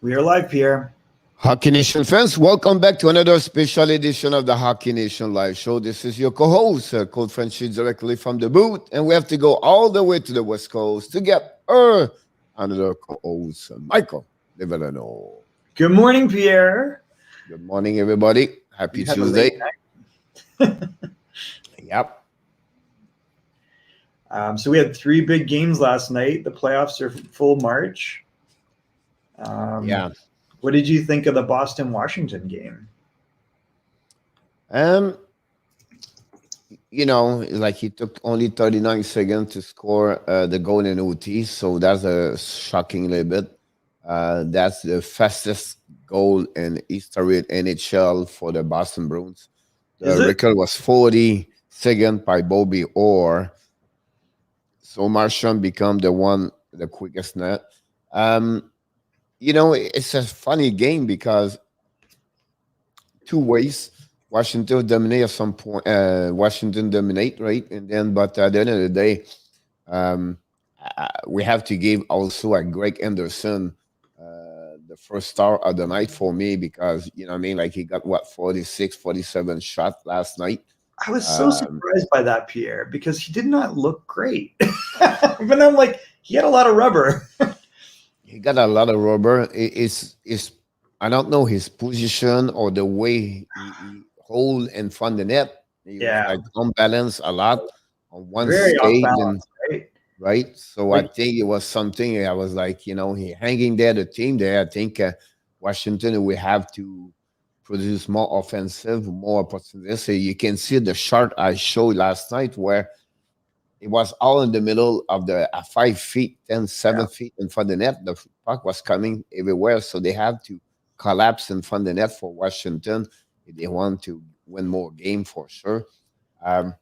We are live, Pierre. Hockey Nation fans, welcome back to another special edition of the Hockey Nation Live Show. This is your co-host, Cold Frenchie, directly from the booth, and we have to go all the way to the West Coast to get another co-host, Michael Levelano. Good morning, Pierre. Good morning, everybody. Happy Tuesday. Yep. So we had 3 big games last night. The playoffs are full March. Yeah. What did you think of the Boston-Washington game? Like he took only 39 seconds to score the goal in OT, so that's a shocking little bit. That's the fastest goal in history at NHL for the Boston Bruins. The record was 40 seconds by Bobby Orr. So Marchand become the quickest net. It's a funny game because 2 ways. Washington dominate at some point. Washington dominate, right? And then, but at the end of the day, we have to give also a Greg Anderson the first star of the night for me because, like he got, 46, 47 shots last night. I was so surprised by that, Pierre, because he did not look great. But I'm like, he had a lot of rubber. He got a lot of rubber. I don't know his position or the way he hold in front of the net. He was like unbalanced a lot on one stage, right? So I think it was something. I was like, he hanging there, the team there. I think Washington will have to produce more offensive, more opportunities. So you can see the chart I showed last night where it was all in the middle of the 5 feet, 7 feet in front of the net. The puck was coming everywhere, so they have to collapse in front of the net for Washington if they want to win more game for sure. But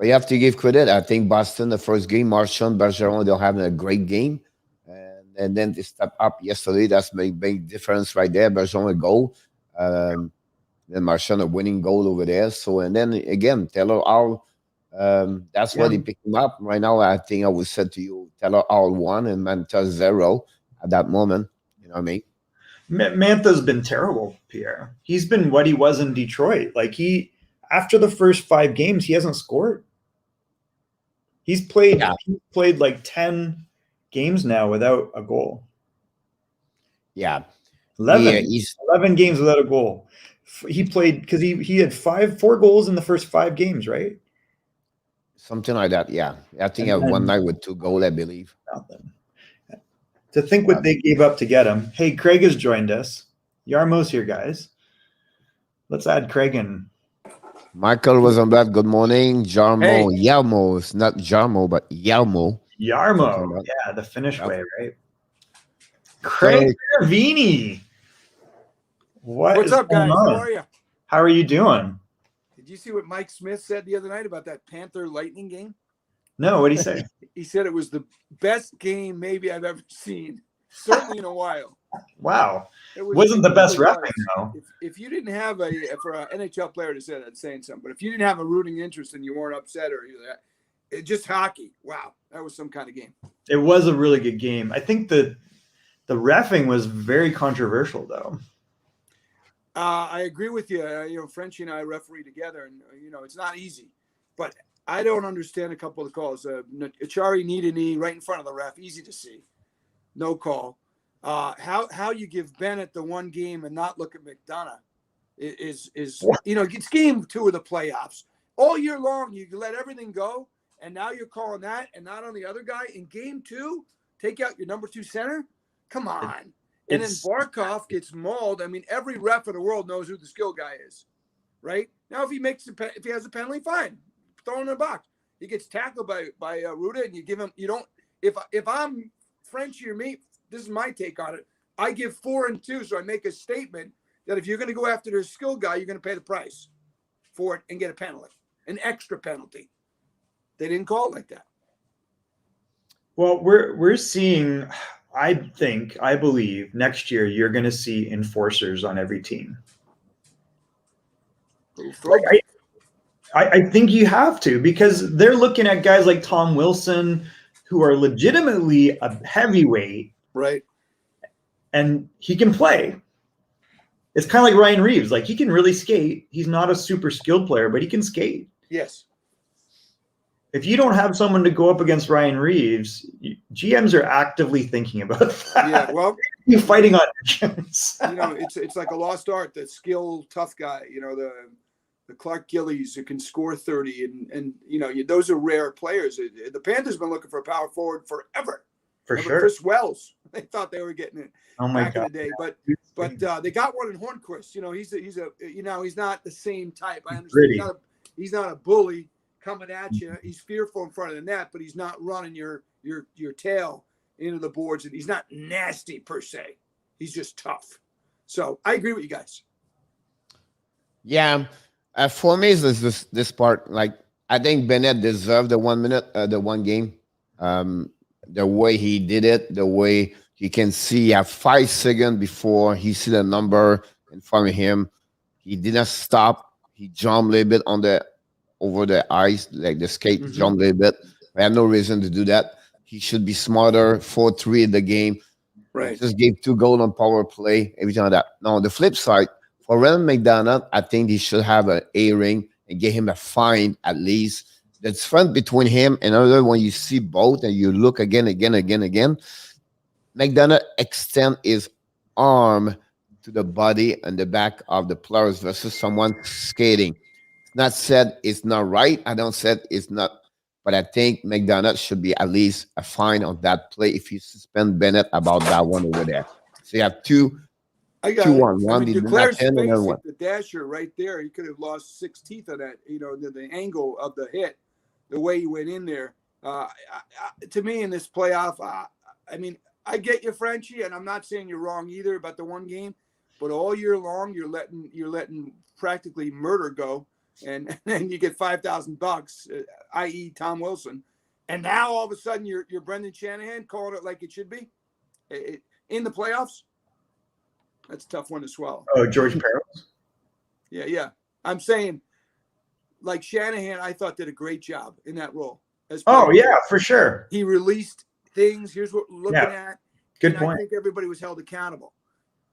you have to give credit. I think Boston, the first game, Marchand, Bergeron, they're having a great game. And then they step up yesterday. That's a big difference right there. Bergeron a goal. Then Marchand a winning goal over there. So, and then again, Taylor Hall, that's why they picked him up. Right now, I think I would say to you, Taylor Hall 1 and Manta 0 at that moment. You know what I mean? Mantha's been terrible, Pierre. He's been what he was in Detroit. Like after the first 5 games, he hasn't scored. He's played like 10 games now without a goal. Yeah. 11 games without a goal. He played because he had 4 goals in the first 5 games, right? Something like that, yeah. I think I have one night with 2 goals, I believe. Nothing. To think what they gave up to get him. Hey, Craig has joined us. Yarmo's here, guys. Let's add Craig in. Michael was on that. Good morning. Yarmo. Hey. Yarmo. It's not Jarmo, but Yarmo. Yarmo. Yeah, the Finnish way, right? Craig Vini. What's up, guys? How are you? How are you doing? Did you see what Mike Smith said the other night about that Panther Lightning game? No, what did he say? He said it was the best game maybe I've ever seen, certainly in a while. Wow. It wasn't the best reffing, though. If you didn't have for an NHL player to say that, saying something, but if you didn't have a rooting interest and you weren't upset or just hockey, wow, that was some kind of game. It was a really good game. I think the reffing was very controversial, though. I agree with you. Frenchie and I referee together, and it's not easy. But I don't understand a couple of the calls. Achari knee to knee right in front of the ref, easy to see, no call. How you give Bennett the 1 game and not look at McDonough is it's game 2 of the playoffs. All year long, you let everything go, and now you're calling that and not on the other guy in game 2. Take out your number 2 center. Come on. And then Barkov gets mauled. I mean, every ref in the world knows who the skill guy is, right? Now, if he has a penalty, fine, throw him in the box. He gets tackled by Ruda, and you give him. You don't. If I'm Frenchie or me, this is my take on it. I give 4 and 2, so I make a statement that if you're going to go after their skill guy, you're going to pay the price for it and get a penalty, an extra penalty. They didn't call it like that. Well, we're seeing. I believe next year you're going to see enforcers on every team. I think you have to, because they're looking at guys like Tom Wilson, who are legitimately a heavyweight, right? and he can play. It's kind of like Ryan Reeves. Like, he can really skate. He's not a super skilled player, but he can skate. Yes. If you don't have someone to go up against Ryan Reeves, GMs are actively thinking about that. Yeah, well, you're fighting auditions. It's like a lost art. The skill, tough guy. The Clark Gillies who can score 30, and those are rare players. The Panthers been looking for a power forward forever. For sure. Chris Wells, they thought they were getting it back in the day, but they got one in Hornquist. He's not the same type. I understand. He's not a bully coming at you. He's fearful in front of the net, but he's not running your tail into the boards, and he's not nasty per se. He's just tough. So I agree with you guys. Yeah, for me, is this part. Like, I think Bennett deserved the 1 minute, the one game. The way he did it, the way you can see at 5 seconds before he see the number in front of him, he didn't stop. He jumped a little bit over the ice, like the skate, jumped a little bit. I had no reason to do that. He should be smarter. 4-3 in the game. Right. He just gave 2 goals on power play. Everything like that. Now, on the flip side, for Ren McDonald, I think he should have an A-ring and get him a fine at least. The difference between him and another, when you see both and you look again, McDonald extend his arm to the body and the back of the players versus someone skating. Not said it's not right. I don't said it's not, but I think McDonald should be at least a fine on that play if you suspend Bennett about that one over there. So you have two. I got 2-1. One did not end, another one. The dasher right there, he could have lost 6 teeth on that. The angle of the hit, the way he went in there. To me, in this playoff, I get you, Frenchie, and I'm not saying you're wrong either about the one game, but all year long you're letting practically murder go, and then you get $5,000, i.e. Tom Wilson, and now all of a sudden you're Brendan Shanahan calling it like it should be in the playoffs. That's a tough one to swallow. Oh, George Parros? Yeah. I'm saying, like, Shanahan, I thought did a great job in that role. For sure. He released things. Here's what we're looking at. Good point. I think everybody was held accountable.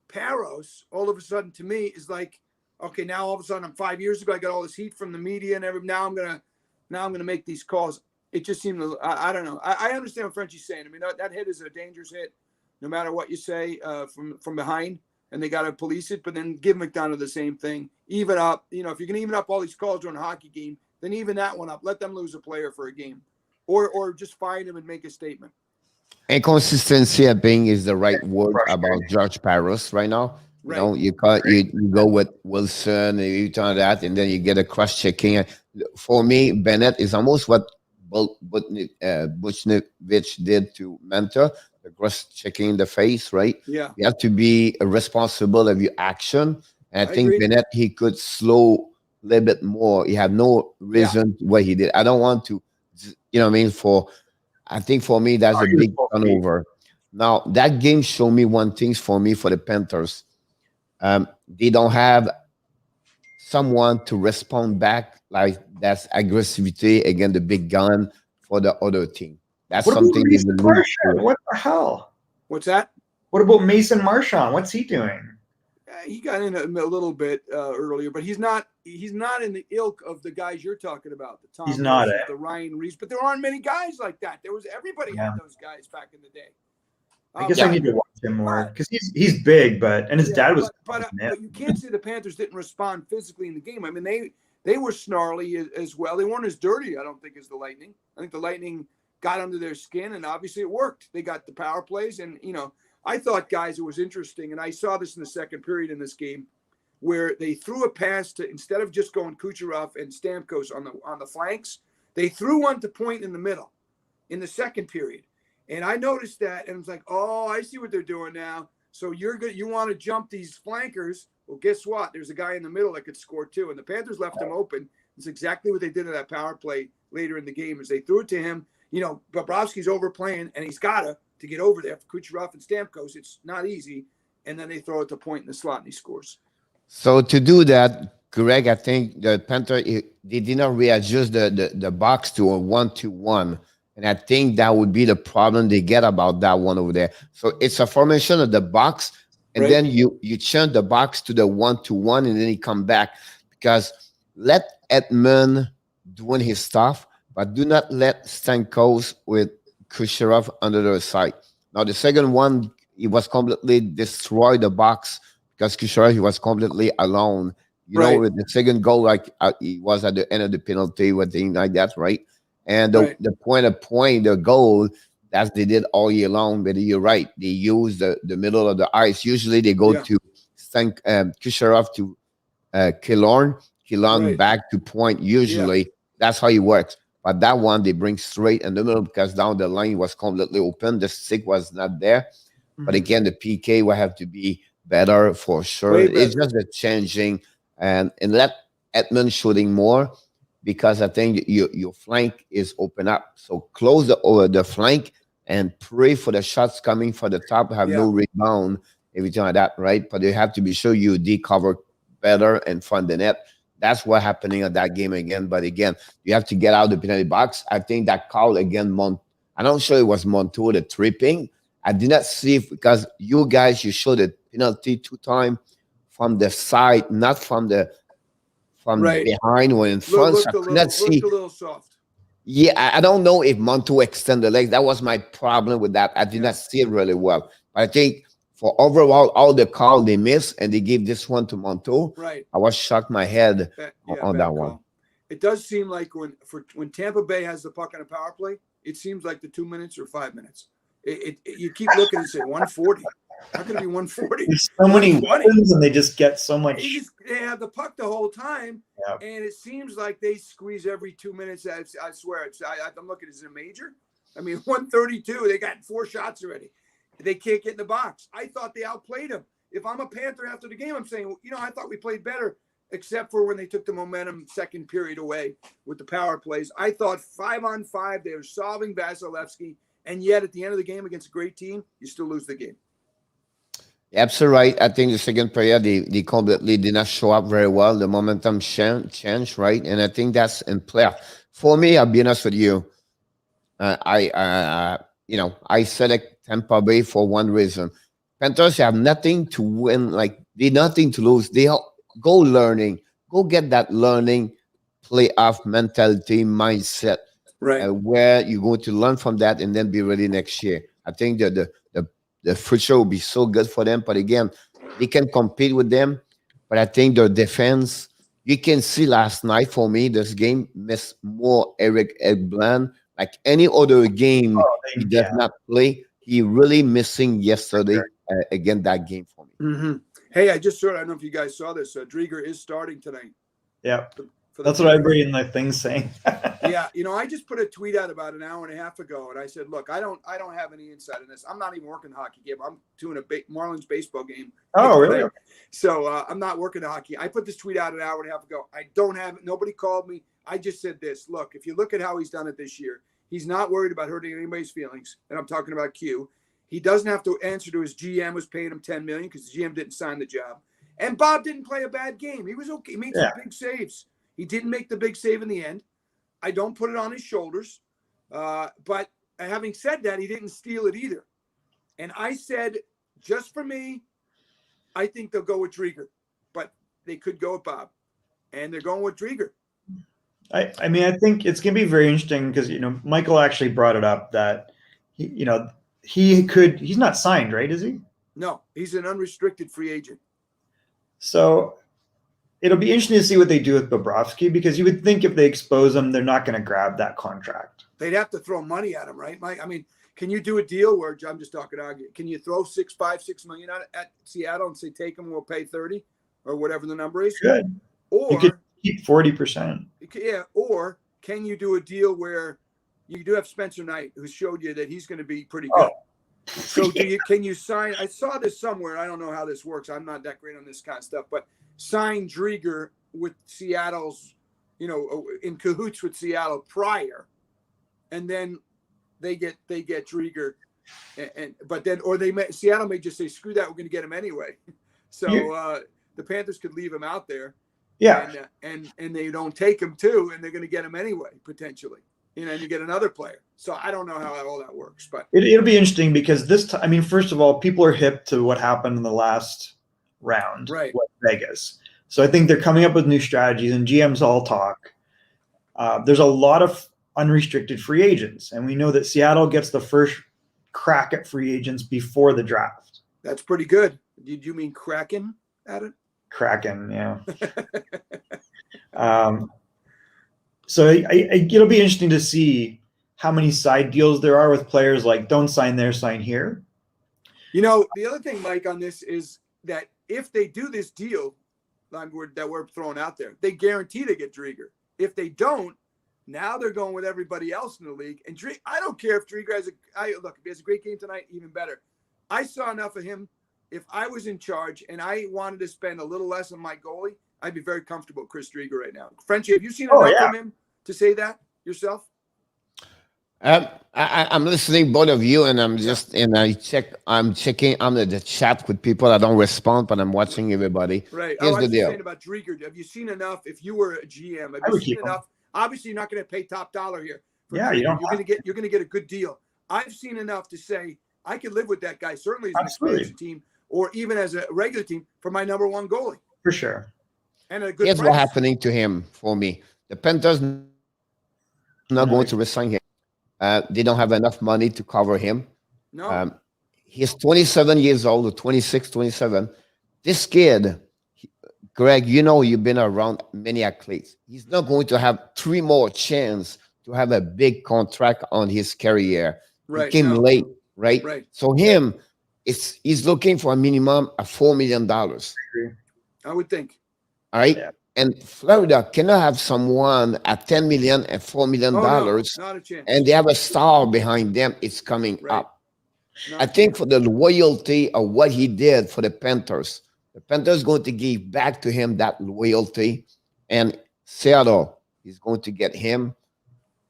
Parros, all of a sudden, to me, is like, okay, now all of a sudden, 5 years ago, I got all this heat from the media and now I'm gonna make these calls. It just seemed, I don't know. I understand what Frenchie's saying. I mean, that hit is a dangerous hit, no matter what you say from behind. And they got to police it, but then give McDonald the same thing. Even up, if you're going to even up all these calls during a hockey game, then even that one up. Let them lose a player for a game, or just fine him and make a statement. Inconsistency, I think, is the right word about George Parros right now. Right. You go with Wilson and you turn that, and then you get a cross checking. For me, Bennett is almost what Buchnevich did to Manta. The cross checking in the face, right? Yeah. You have to be responsible of your action. And I think agree. Bennett, he could slow a little bit more. He had no reason what he did. I don't want to, I think for me, that's a big turnover. Now, that game showed me one thing for me, for the Panthers. They don't have someone to respond back, like that's aggressivity against the big gun for the other team. That's something they will lose. What the hell? What's that? What about Mason Marchand? What's he doing? He got in a little bit earlier, but he's not in the ilk of the guys you're talking about. The Tom, he's not the Ryan Reeves, but there aren't many guys like that. Everybody had those guys back in the day. I guess I need to watch him more because he's big, and his dad was. But you can't say the Panthers didn't respond physically in the game. I mean, they were snarly as well. They weren't as dirty, I don't think, as the Lightning. I think the Lightning got under their skin, and obviously it worked. They got the power plays, and I thought, guys, it was interesting, and I saw this in the second period in this game, where they threw a pass to, instead of just going Kucherov and Stamkos on the flanks, they threw one to Point in the middle in the second period, and I noticed that, and I was like, oh, I see what they're doing now. So you're good. You want to jump these flankers? Well, guess what? There's a guy in the middle that could score too, and the Panthers left him open. It's exactly what they did in that power play later in the game, is they threw it to him. Bobrovsky's overplaying, and he's got to get over there for Kucherov and Stamkos. It's not easy. And then they throw it to Point in the slot, and he scores. So to do that, Greg, I think the Panther, they did not readjust the box to a 1-2-1. And I think that would be the problem they get about that one over there. So it's a formation of the box, and then you change the box to the 1-to-1, and then he come back, because let Edmund doing his stuff, but do not let Stamkos with Kucherov under the side. Now the second one, he was completely destroyed the box because Kucherov, he was completely alone. You know, with the second goal, like he was at the end of the penalty, with things like that, right? And the point, the goal, as they did all year long. But you're right, they use the middle of the ice. Usually they go to Kucherov to Killorn back to point. Usually that's how it works. But that one they bring straight in the middle, because down the line was completely open. The stick was not there. But again, the PK will have to be better for sure. It's just a changing and let Edmund shooting more, because I think your flank is open up. So close the flank and pray for the shots coming for the top, have no rebound, everything like that, right? But you have to be sure you decover better and front the net. That's what happening at that game again. But again, you have to get out the penalty box. I think that call again, I'm not sure it was Montour, the tripping. I did not see it, because you guys, you showed the penalty 2 times from the side, not from the behind or in front. So I could not see. Looked a little soft. Yeah, I don't know if Montour extended the legs. That was my problem with that. I did not see it really well. But I think for overall, all the call they missed, and they gave this one to Montour. Right. I was shocked my head on that one. It does seem like when Tampa Bay has the puck on a power play, it seems like the 2 minutes or 5 minutes. You keep looking and say 140. How can it be 140? There's so many weapons, and they just get so much. They have the puck the whole time, and it seems like they squeeze every 2 minutes. I swear, I'm looking. Is it a major? I mean, 132. They got 4 shots already. They can't get in the box. I thought they outplayed them. If I'm a Panther after the game, I'm saying, I thought we played better, except for when they took the momentum second period away with the power plays. I thought 5-on-5, they were solving Vasilevsky, and yet at the end of the game against a great team, you still lose the game. Absolutely right. I think the second period, they completely did not show up very well. The momentum changed, right? And I think that's in play. For me, I'll be honest with you. I select Tampa Bay for one reason. Panthers have nothing to win. Like, they nothing to lose. They go learning. Go get that learning, playoff mentality, mindset. Right. Where you're going to learn from that and then be ready next year. I think that the future will be so good for them. But again, they can compete with them. But I think their defense, you can see last night for me, this game missed more Eric Ekblad. Like any other game, he does not play. He really missing yesterday again that game for me. Mm-hmm. Hey, I just saw, I don't know if you guys saw this. Drieger is starting tonight. Yeah. That's what I read in the thing saying. Yeah, I just put a tweet out about an hour and a half ago, and I said, "Look, I don't have any insight in this. I'm not even working the hockey game. I'm doing a Marlins baseball game." Oh, really? So I'm not working the hockey. I put this tweet out an hour and a half ago. I don't have it. Nobody called me. I just said this. Look, if you look at how he's done it this year, he's not worried about hurting anybody's feelings. And I'm talking about Q. He doesn't have to answer to his GM was paying him $10 million because the GM didn't sign the job. And Bob didn't play a bad game. He was okay. He made some big saves. He didn't make the big save in the end. I don't put it on his shoulders. But having said that, he didn't steal it either. And I said, just for me, I think they'll go with Drieger. But they could go with Bob. And they're going with Drieger. I mean, I think it's going to be very interesting because, Michael actually brought it up that, he's not signed, right? Is he? No, he's an unrestricted free agent. So it'll be interesting to see what they do with Bobrovsky, because you would think if they expose him, they're not going to grab that contract. They'd have to throw money at him, right, Mike? I mean, can you do a deal where I'm just talking can you throw $6 million at Seattle and say, take him, we'll pay 30 or whatever the number is? Good. Or you could keep 40%. Yeah. Or can you do a deal where you do have Spencer Knight, who showed you that he's going to be pretty good? So can you sign? I saw this somewhere. I don't know how this works. I'm not that great on this kind of stuff, but sign Drieger with Seattle's, in cahoots with Seattle prior, and then they get Drieger, Seattle may just say, screw that, we're going to get him anyway. So the Panthers could leave him out there. Yeah. And they don't take him too, and they're going to get him anyway, potentially. and you get another player. So I don't know how all that works, but it'll be interesting because this time, I mean, first of all, people are hip to what happened in the last round right with Vegas. So I think they're coming up with new strategies, and GMs all talk. There's a lot of unrestricted free agents, and we know that Seattle gets the first crack at free agents before the draft. That's pretty good. Did you mean Kraken at it? Kraken, yeah. So it'll be interesting to see how many side deals there are with players like don't sign there, sign here. You know, the other thing, Mike, on this is that if they do this deal that we're throwing out there, they guarantee to get Drieger. If they don't, now they're going with everybody else in the league. And I don't care if Drieger has look, if he has a great game tonight, even better. I saw enough of him. If I was in charge and I wanted to spend a little less on my goalie, I'd be very comfortable with Chris Drieger right now. Frenchie, have you seen enough from him to say that yourself? I'm listening both of you, and I'm checking. I'm in the chat with people. I don't respond, but I'm watching everybody. Right. Here's the deal. Saying about Drieger, have you seen enough? If you were a GM, have you seen enough? Obviously, you're not going to pay top dollar here. Yeah, you're going to get a good deal. I've seen enough to say I could live with that guy. Certainly as an expansion team, or even as a regular team, for my number one goalie. For sure. And a good. Here's what's happening to him for me. The Panthers not going to resign him. They don't have enough money to cover him. No. He's 27 years old, or 26, 27. This kid, Greg, you know you've been around many athletes. He's not going to have 3 more chances to have a big contract on his career. Right. He came late, right? Right. So he's looking for a minimum of $4 million. I would think. All right. Yeah. And Florida cannot have someone at $10 million and $4 million, not a chance. and they have a star behind them. It's coming up. I think for the loyalty of what he did for the Panthers going to give back to him that loyalty, and Seattle is going to get him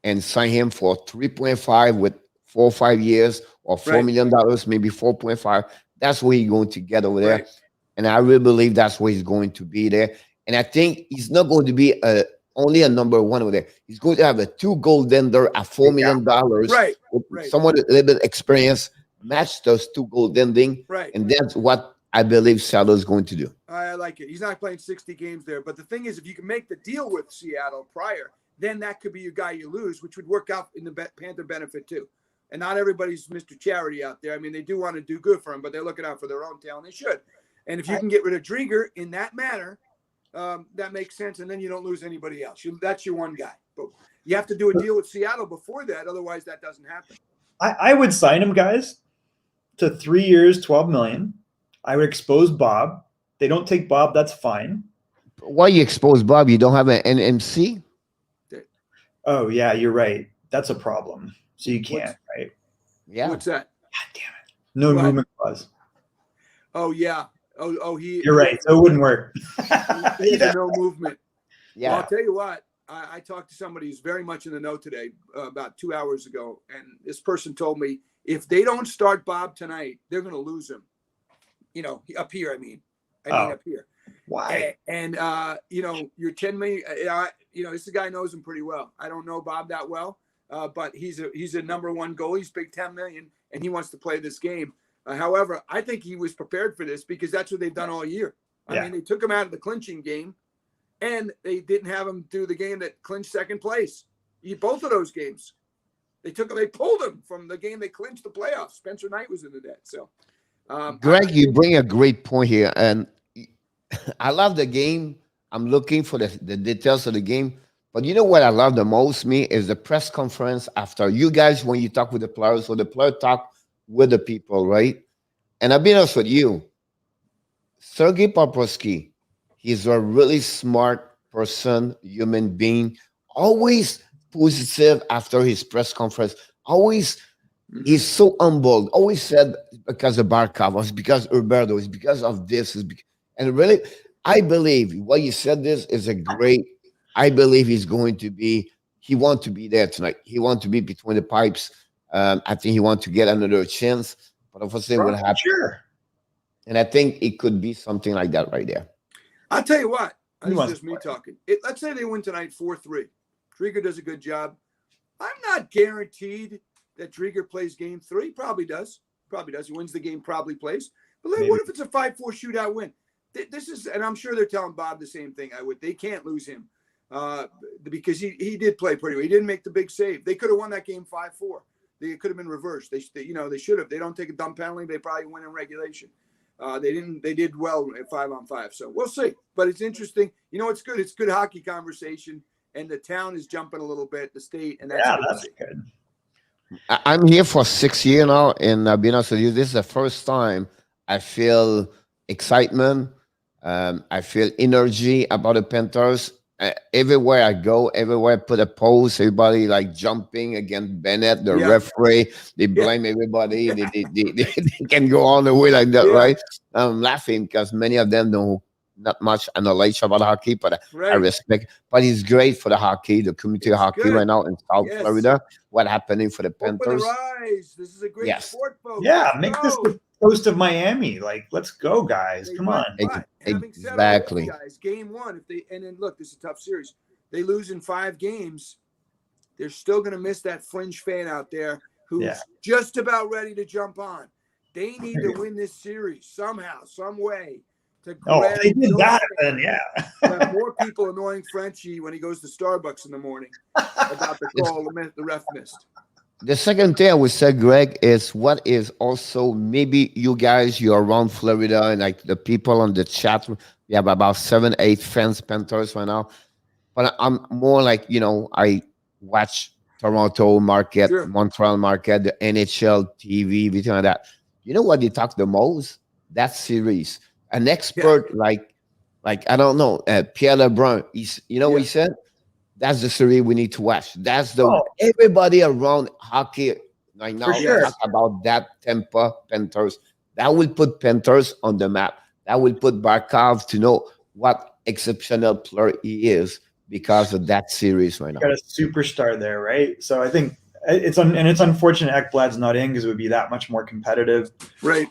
and sign him for 3.5 with 4 or 5 years, or $4 million, maybe 4.5. That's what he's going to get over there. And I really believe that's where he's going to be there. And I think he's not going to be only a number one over there. He's going to have a 2 goaltender at $4 million. Right. Someone with a little bit of experience, match those 2 goaltending. Right. And that's what I believe Seattle is going to do. I like it. He's not playing 60 games there. But the thing is, if you can make the deal with Seattle prior, then that could be your guy you lose, which would work out in the Panther benefit too. And not everybody's Mr. Charity out there. I mean, they do want to do good for him, but they're looking out for their own talent. They should. And if you can get rid of Drieger in that manner, that makes sense, and then you don't lose anybody else. That's your one guy. But you have to do a deal with Seattle before that, otherwise that doesn't happen. I would sign him, guys, to 3 years, $12 million. I would expose Bob. They don't take Bob, that's fine. Why you expose Bob? You don't have an NMC? Oh yeah, you're right. That's a problem. So you can't, right? Yeah. What's that? God damn it. No movement clause. Oh yeah. You're right. So it wouldn't work. No movement. Yeah. Well, I'll tell you what. I talked to somebody who's very much in the know today, about 2 hours ago, and this person told me if they don't start Bob tonight, they're going to lose him. You know, up here. I mean up here. Why? And you're 10 million. This guy knows him pretty well. I don't know Bob that well, but he's a number one goalie. He's paid $10 million, and he wants to play this game. However, I think he was prepared for this because that's what they've done all year. I mean, they took him out of the clinching game, and they didn't have him do the game that clinched second place. Both of those games, they pulled him from the game they clinched the playoffs. Spencer Knight was in the net. So, Greg, you bring a great point here, and I love the game. I'm looking for the details of the game. But you know what I love the most, is the press conference after. You guys, when you talk with the players, or the player talk with the people, right? And I'll be honest with you, Sergei Popovsky, he's a really smart person, human being, always positive after his press conference, always, he's so humble, always said because of Barkov, it's because Roberto, it's because of this, and really, I believe what you said this is I believe he wants to be there tonight. He wants to be between the pipes. I think he wants to get another chance, but obviously it will happen. Sure. And I think it could be something like that right there. I'll tell you what. This is just me talking. Let's say they win tonight 4-3. Drieger does a good job. I'm not guaranteed that Drieger plays game 3. Probably does. He wins the game, probably plays. But what if it's a 5-4 shootout win? This is, and I'm sure they're telling Bob the same thing. They can't lose him because he did play pretty well. He didn't make the big save. They could have won that game 5-4. They could have been reversed. They should have. They don't take a dumb penalty. They probably win in regulation. They didn't. They did well at 5-on-5. So we'll see. But it's interesting. It's good. It's good hockey conversation, and the town is jumping a little bit. The state, and that's good. I'm here for 6 years now, and I'll be honest with you, this is the first time I feel excitement. I feel energy about the Panthers. Everywhere I go, everywhere I put a post, everybody like jumping against Bennett, the referee. They blame everybody. They can go all the way like that, right? I'm laughing because many of them know not much knowledge about hockey, but I respect. But it's great for the hockey, the community hockey right now in South Florida. What happening for the Panthers? Open their eyes. This is a great sport, folks. Yeah, make this the coast of Miami. Like, let's go, guys. Come on. Exactly. Guys, game 1. And then look, this is a tough series. They lose in 5 games. They're still going to miss that fringe fan out there who's just about ready to jump on. They need to win this series somehow, some way. If they did that, then have more people annoying Frenchie when he goes to Starbucks in the morning about the call the ref missed. The second thing I would say, Greg, is what is also maybe you're around Florida and like the people on the chat. We have about 7-8 fans Panthers right now, but I'm more like I watch Toronto market, Montreal market, the NHL TV, everything like that. You know what they talk the most? That series. An expert like I don't know, Pierre Lebrun. What he said? That's the series we need to watch. That's everybody around hockey right now talk about that Tampa Panthers. That will put Panthers on the map. That will put Barkov to know what exceptional player he is because of that series right now. Got a superstar there, right? So I think it's unfortunate Ekblad's not in because it would be that much more competitive. Right.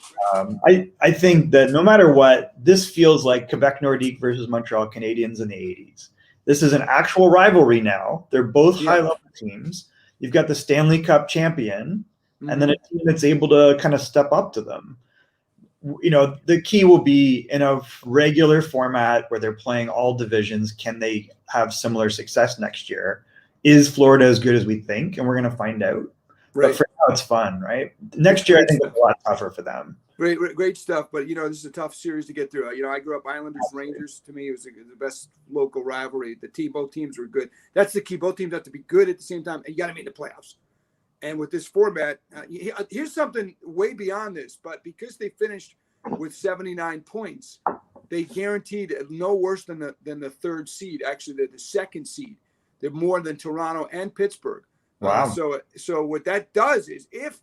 I think that no matter what, this feels like Quebec Nordique versus Montreal Canadiens in the 80s. This is an actual rivalry now. They're both high-level teams. You've got the Stanley Cup champion, and then a team that's able to kind of step up to them. The key will be in a regular format where they're playing all divisions. Can they have similar success next year? Is Florida as good as we think? And we're going to find out. Right. But for now, it's fun, right? Next year, I think it's a lot tougher for them. Great stuff. But, this is a tough series to get through. I grew up Islanders, Rangers. To me, it was the best local rivalry. Both teams were good. That's the key. Both teams have to be good at the same time. And you got to make the playoffs. And with this format, here's something way beyond this. But because they finished with 79 points, they guaranteed no worse than the third seed. Actually, they're the second seed. They're more than Toronto and Pittsburgh. Wow. So what that does is if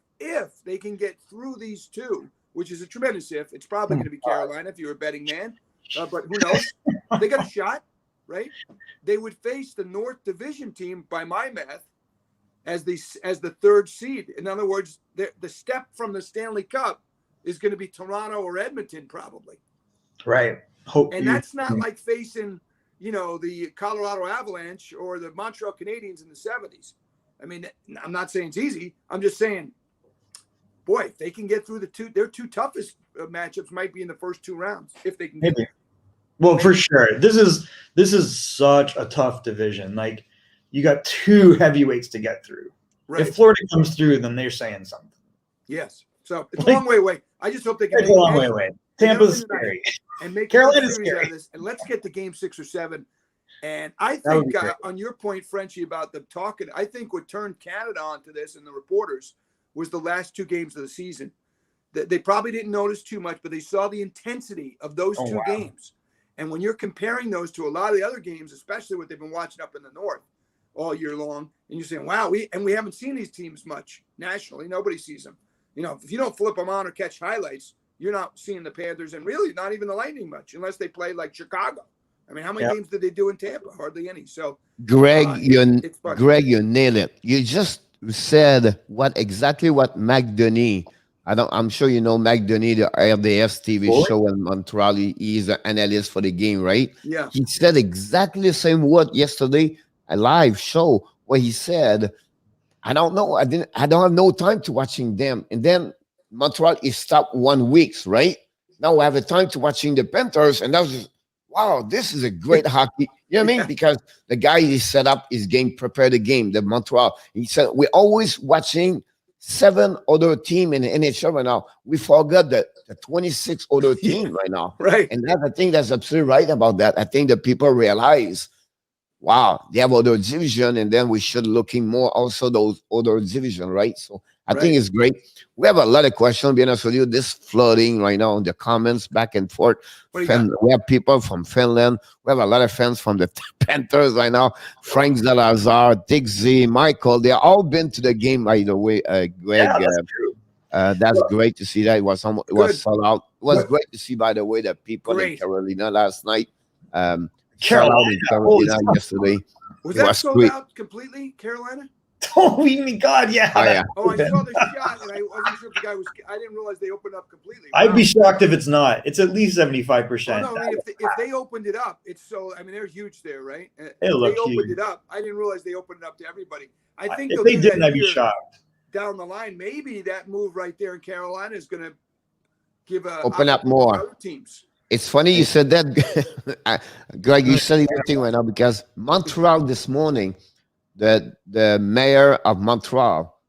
they can get through these two, which is a tremendous if, it's probably going to be Carolina if you're a betting man. But who knows? They got a shot, right? They would face the North Division team, by my math, as the third seed. In other words, the step from the Stanley Cup is going to be Toronto or Edmonton, probably. Right. That's not like facing the Colorado Avalanche or the Montreal Canadiens in the 70s. I mean, I'm not saying it's easy. I'm just saying, boy, if they can get through their two toughest matchups might be in the first 2 rounds if they can get there. Well, for sure. This is such a tough division. Like, you got 2 heavyweights to get through. Right. If Florida comes through, then they're saying something. Yes. So it's a long way away. I just hope they can. It's a long way away. Tampa's scary. And make Carolina's scary. This, and let's get to game 6 or 7. And I think on your point, Frenchie, about the talking, I think what turned Canada onto this and the reporters was the last 2 games of the season. They probably didn't notice too much, but they saw the intensity of those 2 games. And when you're comparing those to a lot of the other games, especially what they've been watching up in the North all year long, and you're saying, wow, we haven't seen these teams much nationally. Nobody sees them. If you don't flip them on or catch highlights, you're not seeing the Panthers and really not even the Lightning much unless they play like Chicago. I mean, how many games did they do in Tampa? Hardly any. So, Greg, you nailed it. You just said exactly what McDonough. I'm sure you know McDonough, the RDS TV show in Montreal. He's an analyst for the game, right? Yeah. He said exactly the same word yesterday, a live show where he said I don't know. I don't have no time to watching them. And then Montreal is stopped 1 week, right? Now we have a time to watching the Panthers, and that was just, wow, this is a great hockey. You know what I mean? Because the guy is set up his game, prepare the game, the Montreal. He said we're always watching 7 other team in the NHL right now. We forgot the 26 other team right now. Right. And I think that's absolutely right about that. I think that people realize, wow, they have other division, and then we should looking more also those other division, right? So I think it's great. We have a lot of questions, being honest with you. This flooding right now in the comments back and forth. We have people from Finland. We have a lot of fans from the Panthers right now. Frank Zalazar, Dick Z, Michael. They all been to the game, by the way, Greg. Yeah, that's true. That's great to see that. It was sold out. It was great to see, by the way, the people in Carolina last night. Carolina yesterday. Was that sold out completely, Carolina? Oh my God! Yeah. Oh, yeah. Oh, I saw the shot, and I wasn't sure if the guy was. I didn't realize they opened up completely. I'd be shocked if it's not. It's at least 75%. Oh, no, I mean, if they opened it up, it's so. I mean, they're huge there, right? They look opened huge. it up. I didn't realize they opened it up to everybody. I think if they didn't, I'd be shocked. Down the line, maybe that move right there in Carolina is going to give open up more other teams. It's funny you said that, Greg. You said everything right now because Montreal this morning. The mayor of Montreal,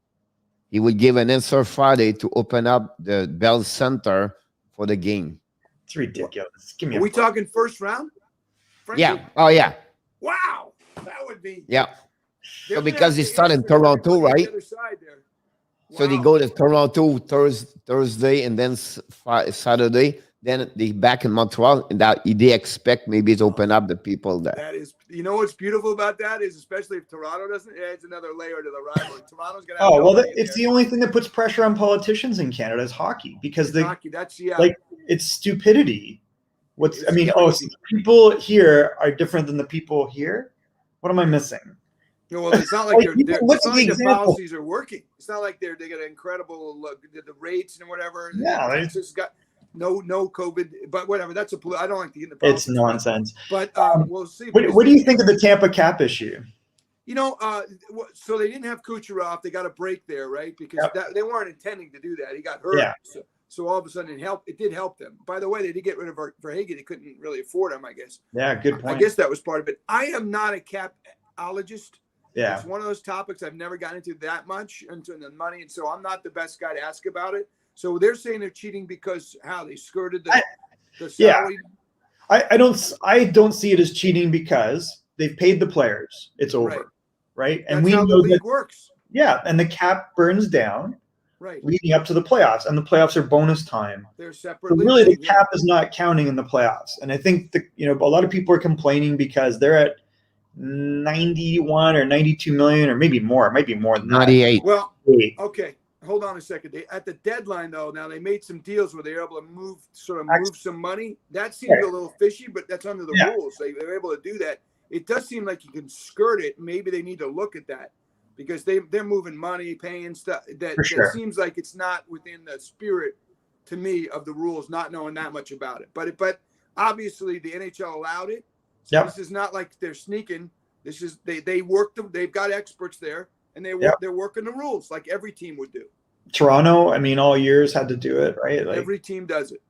he would give an answer Friday to open up the Bell Center for the game. It's ridiculous. Give me. Are we talking first round? Frankie? Yeah. Oh yeah. Wow, that would be. Yeah. So because he started in Toronto, right? The other side there. Wow. So they go to Toronto Thursday and then Saturday. Then they back in Montreal, and that they expect maybe to open up the people there. That is, you know what's beautiful about that is, especially if Toronto doesn't, it adds another layer to the rivalry. Toronto's going to. Oh well, it's the only thing that puts pressure on politicians in Canada is hockey because hockey. That's like it's stupidity. People here are different than the people here. What am I missing? No, well, it's not like the policies are working. It's not like they get an incredible the rates and whatever. Yeah, it's just got. No COVID, but whatever. That's I don't like to get in the politics. It's nonsense. But we'll see. What do you think of the Tampa Cap issue? You know, so they didn't have Kucherov. They got a break there, right? Because they weren't intending to do that. He got hurt. Yeah. So all of a sudden it did help them. By the way, they did get rid of Verhaeghe. They couldn't really afford him, I guess. Yeah, good point. I guess that was part of it. I am not a capologist. Yeah. It's one of those topics I've never gotten into that much into the money, and so I'm not the best guy to ask about it. So they're saying they're cheating because they skirted the salary. Yeah. I don't see it as cheating because they've paid the players. It's over, right? And that's how the league works. Yeah, and the cap burns down, leading up to the playoffs, and the playoffs are bonus time. They're separate. So really, the cap is not counting in the playoffs, and I think a lot of people are complaining because they're at 91 or 92 million, or maybe more. It might be more than 98. That. Well, okay. Hold on a second. At the deadline, though, now they made some deals where they were able to move some money. That seemed a little fishy, but that's under the rules. They were able to do that. It does seem like you can skirt it. Maybe they need to look at that because they're moving money, paying stuff. That seems like it's not within the spirit, to me, of the rules, not knowing that much about it. But obviously the NHL allowed it. So this is not like they're sneaking. This is they work them. They've got experts there. And they're working the rules like every team would do. Toronto, I mean, all years had to do it, right? Like, every team does it.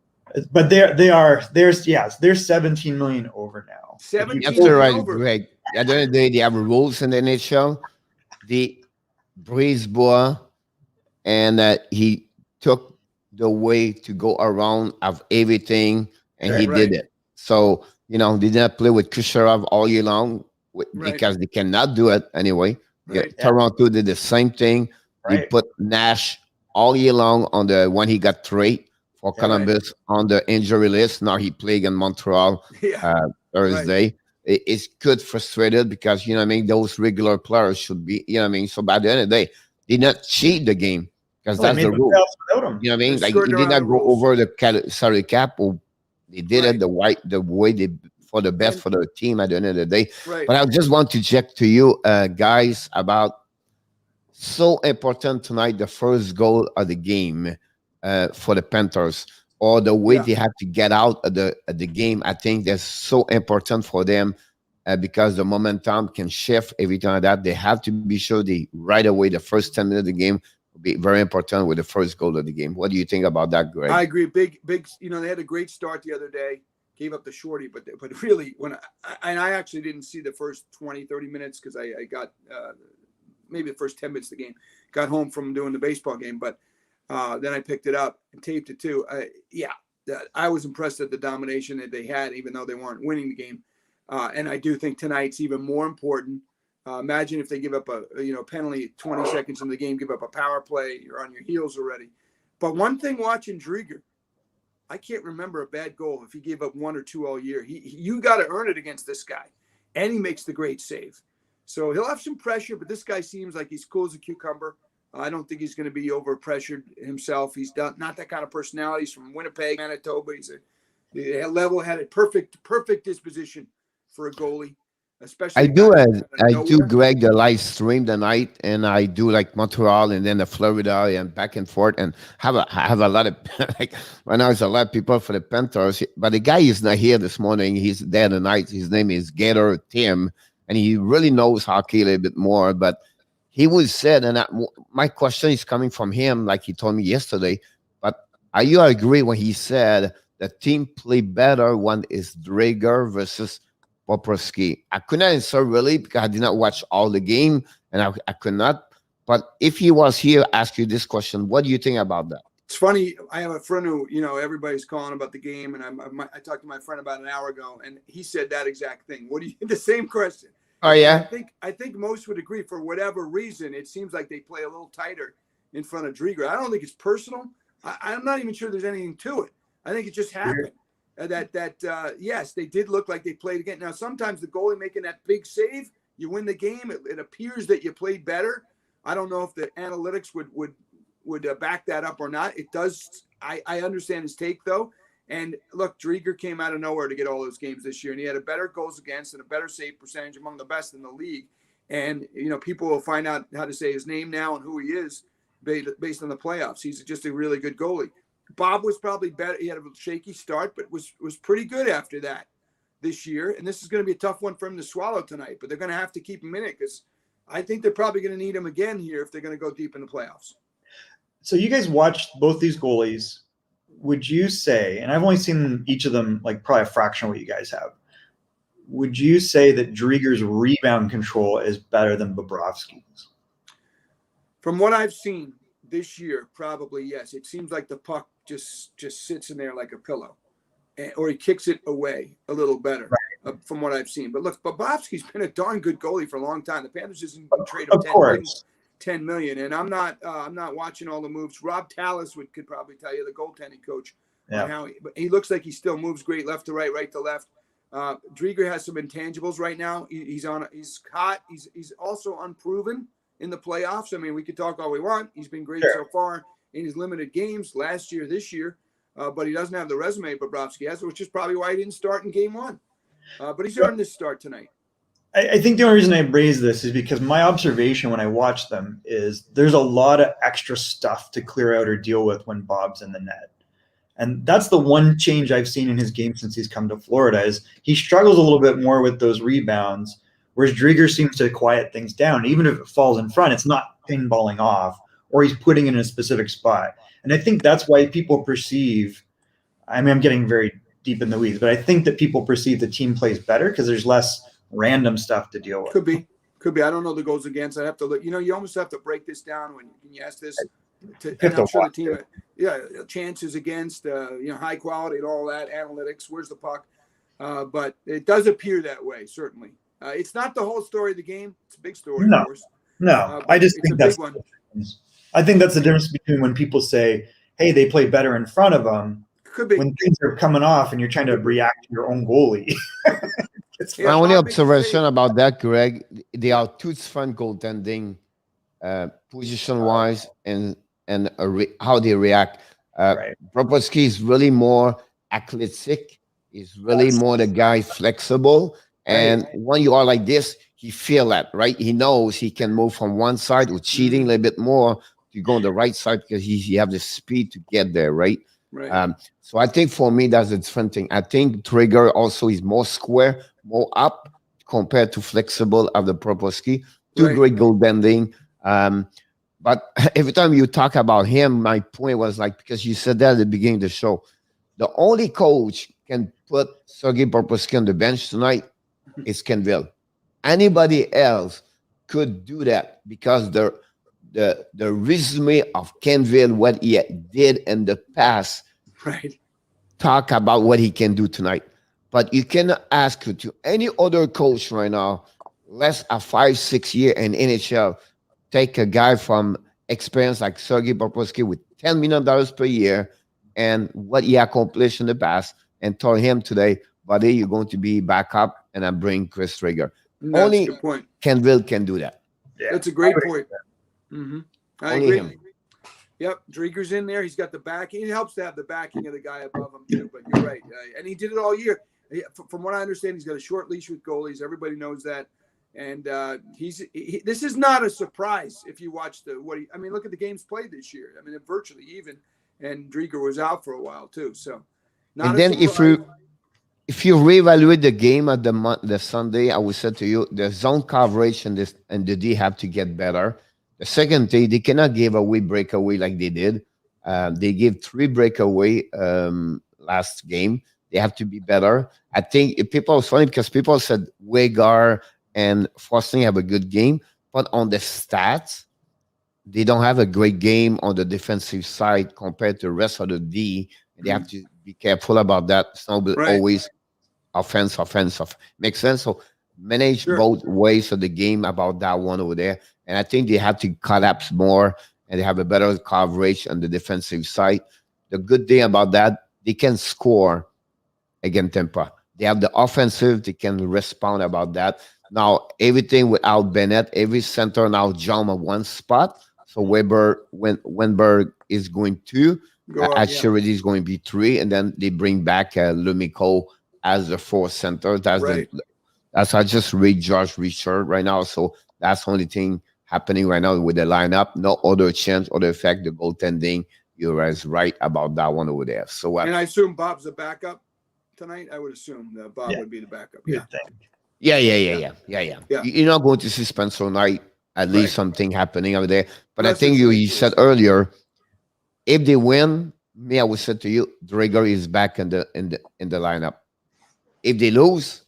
But they're 17 million over now. 17 million over. Greg. At the end of the day, they have rules in the NHL. The Brisebois, and he took the way to go around of everything, and he did it. So they did not play with Kucherov all year long because they cannot do it anyway. Right. Toronto did the same thing. Right. They put Nash all year long when he got traded for Columbus on the injury list. Now he played in Montreal Thursday. It's good frustrated because those regular players should be So by the end of the day, they did not cheat the game because that's the rule. Like he did not go over the salary cap, or they did it the way they. For the best for the team at the end of the day. Right. But I just want to check to you guys about so important tonight, the first goal of the game for the Panthers, or the way they have to get out of the game. I think that's so important for them because the momentum can shift, everything like that. They have to be sure they right away, the first 10 minutes of the game will be very important with the first goal of the game. What do you think about that, Greg? I agree. Big. They had a great start the other day. Gave up the shorty, but really, I actually didn't see the first 20, 30 minutes because I got maybe the first 10 minutes of the game. Got home from doing the baseball game, but then I picked it up and taped it too. I was impressed at the domination that they had, even though they weren't winning the game. And I do think tonight's even more important. Imagine if they give up a penalty 20 seconds in the game, give up a power play, you're on your heels already. But one thing watching Driedger, I can't remember a bad goal if he gave up 1 or 2 all year. You got to earn it against this guy, and he makes the great save. So he'll have some pressure, but this guy seems like he's cool as a cucumber. I don't think he's going to be over pressured himself. He's not that kind of personality. He's from Winnipeg, Manitoba. He's a level-headed, perfect disposition for a goalie. Especially I do, Greg, the live stream tonight, and I do like Montreal and then the Florida and back and forth, and have a lot of like right now it's a lot of people for the Panthers, but the guy is not here this morning. He's there tonight. His name is Gator Tim, and he really knows hockey a little bit more. But he was said, and my question is coming from him, like he told me yesterday. But are you agree when he said the team play better when it's Driedger versus Bobrovsky? I could not answer really because I did not watch all the game, and I could not. But if he was here, ask you this question: what do you think about that? It's funny. I have a friend who, everybody's calling about the game, and I talked to my friend about an hour ago, and he said that exact thing. The same question? Oh yeah. I think most would agree. For whatever reason, it seems like they play a little tighter in front of Driedger. I don't think it's personal. I'm not even sure there's anything to it. I think it just happened. Yes, they did look like they played again. Now, sometimes the goalie making that big save, you win the game. It appears that you played better. I don't know if the analytics would back that up or not. It does. I understand his take though. And look, Driedger came out of nowhere to get all those games this year, and he had a better goals against and a better save percentage, among the best in the league. And people will find out how to say his name now and who he is based on the playoffs. He's just a really good goalie. Bob was probably better. He had a shaky start, but was pretty good after that this year. And this is going to be a tough one for him to swallow tonight, but they're going to have to keep him in it because I think they're probably going to need him again here if they're going to go deep in the playoffs. So you guys watched both these goalies. Would you say, and I've only seen each of them like probably a fraction of what you guys have, would you say that Driedger's rebound control is better than Bobrovsky's? From what I've seen this year, probably yes. It seems like the puck just sits in there like a pillow, or he kicks it away a little better, right, from what I've seen. But look, Bobrovsky's been a darn good goalie for a long time. The Panthers just trade him $10 million, and I'm not watching all the moves. Rob Tallis could probably tell you, the goaltending coach, on how he looks like he still moves great left to right, right to left. Driedger has some intangibles right now. He's hot. He's also unproven in the playoffs. I mean, we could talk all we want. He's been great so far in his limited games last year, this year, but he doesn't have the resume Bobrovsky has, which is probably why he didn't start in game one. But he's earned this start tonight. I think the only reason I raise this is because my observation when I watch them is there's a lot of extra stuff to clear out or deal with when Bob's in the net. And that's the one change I've seen in his game since he's come to Florida is he struggles a little bit more with those rebounds, whereas Driedger seems to quiet things down. Even if it falls in front, it's not pinballing off, or he's putting it in a specific spot. And I think that's why people perceive, I mean, I'm getting very deep in the weeds, but I think that people perceive the team plays better because there's less random stuff to deal with. Could be. I don't know the goals against. I have to look. You almost have to break this down when you ask this. And I'm sure the team, chances against, high quality and all that, analytics, where's the puck? But it does appear that way, certainly. It's not the whole story of the game. It's a big story, of course. No, I just think that's one. I think that's the difference between when people say, hey, they play better in front of them. Could be. When things are coming off and you're trying to react to your own goalie. My only observation about that, Greg, they are two different goaltending position-wise and how they react. Bobrovsky is really more athletic. He's really more the guy flexible. And when you are like this, he feel that, right? He knows he can move from one side with cheating a little bit more to go on the right side because he have the speed to get there, right? So I think for me, that's a different thing. I think Driedger also is more square, more up, compared to flexible of the Proposky. Two Right. great goaltending. But every time you talk about him, my point was like, because you said that at the beginning of the show, the only coach can put Sergei Proposky on the bench tonight is CANVA. Anybody else could do that because the resume of CANVA, what he did in the past, Right. talk about what he can do tonight. But you cannot ask to any other coach right now, less a 5-6 year in NHL, take a guy from experience like Sergei Bobrovsky with $10 million per year and what he accomplished in the past and tell him today, buddy, you're going to be back up and I bring Chris Traeger. No, Only that's a good point. CANVA can do that. Yeah, That's a great point. I Only agree. him. Yep, Drieger's in there. He's got the backing. It helps to have the backing of the guy above him too. But you're right, and he did it all year. From what I understand, he's got a short leash with goalies. Everybody knows that, and this is not a surprise if you watch I mean, look at the games played this year. I mean, virtually even, and Drieger was out for a while too. So, and then if you reevaluate the game at the Sunday, I would say to you, the zone coverage and the D have to get better. The second thing, they cannot give away breakaway like they did. They gave 3 breakaway last game. They have to be better. I think people was funny because people said Wegar and Forsling have a good game, but on the stats, they don't have a great game on the defensive side compared to the rest of the D. They have to be careful about that. It's not always offense. Makes sense? So manage both ways of the game about that one over there. And I think they have to collapse more and they have a better coverage on the defensive side. The good thing about that, they can score against Tampa. They have the offensive, they can respond about that. Now, everything without Bennett, every center now jump on one spot. So Weber, when Wenberg is going 2, Charity is going to be 3, and then they bring back Lumico as the 4th center. That's I just read Josh Richard right now. So that's the only thing happening right now with the lineup. No other change or the effect, the goaltending. You're right about that one over there. So and I assume Bob's the backup tonight. I would assume that Bob would be the backup. Yeah. You're not going to see Spencer Knight. At least something happening over there. But I think you said earlier, if they win, I would say to you, Drager is back in the lineup. If they lose,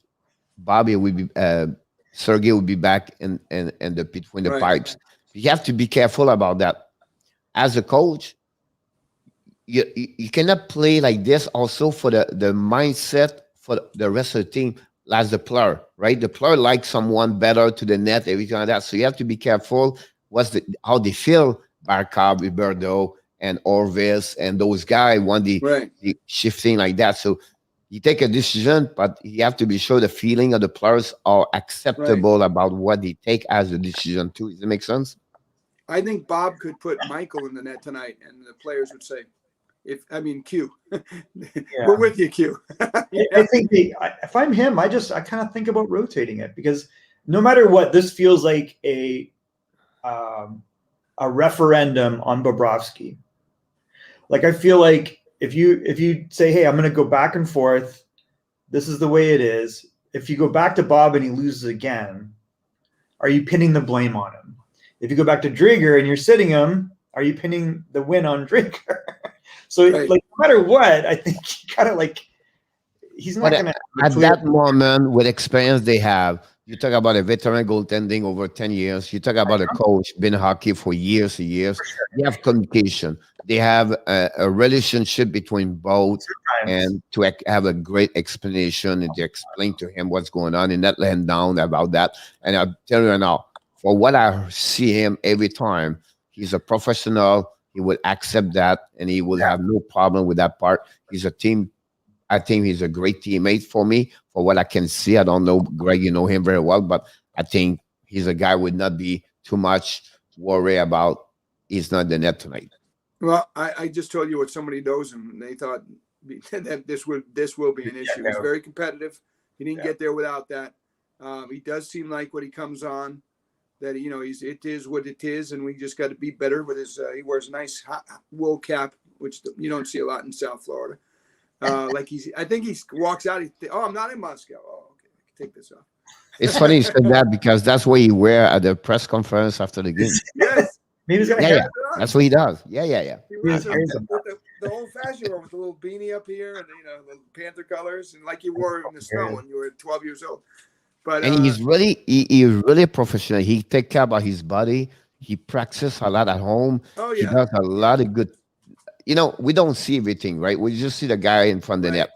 Bobby will be Sergey will be back in the between the pipes. You have to be careful about that. As a coach, you cannot play like this also for the mindset for the rest of the team as the player, right? The player likes someone better to the net, everything like that. So you have to be careful how they feel, Barkov, Roberto, and Orvis, and those guys want the shifting like that. So you take a decision, but you have to be sure the feeling of the players are acceptable about what they take as a decision too. Does it make sense? I think Bob could put Michael in the net tonight, and the players would say, Q. We're with you, Q. I think if I'm him, I kind of think about rotating it, because no matter what, this feels like a referendum on Bobrovsky. Like, I feel like if you say, hey, I'm going to go back and forth, this is the way it is. If you go back to Bob and he loses again, are you pinning the blame on him? If you go back to Drager and you're sitting him, are you pinning the win on Drager? So, like, no matter what, I think he's not going to. At that moment, with experience they have, you talk about a veteran goaltending over 10 years. You talk about a coach been in hockey for years and years. They have communication. They have a relationship between both, and to have a great explanation and to explain to him what's going on and not let him down about that. And I'll tell you right now, for what I see him every time, he's a professional. He will accept that, and he will have no problem with that part. He's a team. I think he's a great teammate for me, for what I can see. I don't know, Greg, you know him very well, but I think he's a guy who would not be too much worried about he's not the net tonight. Well, I just told you what somebody knows him, and they thought that this will be an issue. He's very competitive. He didn't get there without that. He does seem like when he comes on, that it is what it is, and we just got to be better with his. He wears a nice wool cap, which you don't see a lot in South Florida. I think he walks out. I'm not in Moscow. Oh, okay, I can take this off. It's funny you said that because that's what he wear at the press conference after the game. Yes. Maybe he's got a Yeah, hair. yeah. That's what he does. Yeah. He He wears was the old-fashioned one with the little beanie up here and the Panther colors, and like you wore in the snow when you were 12 years old. But And he's he's really professional. He take care about his body. He practices a lot at home. oh He yeah, does a lot of good. We don't see everything, right? We just see the guy in front of the right. net.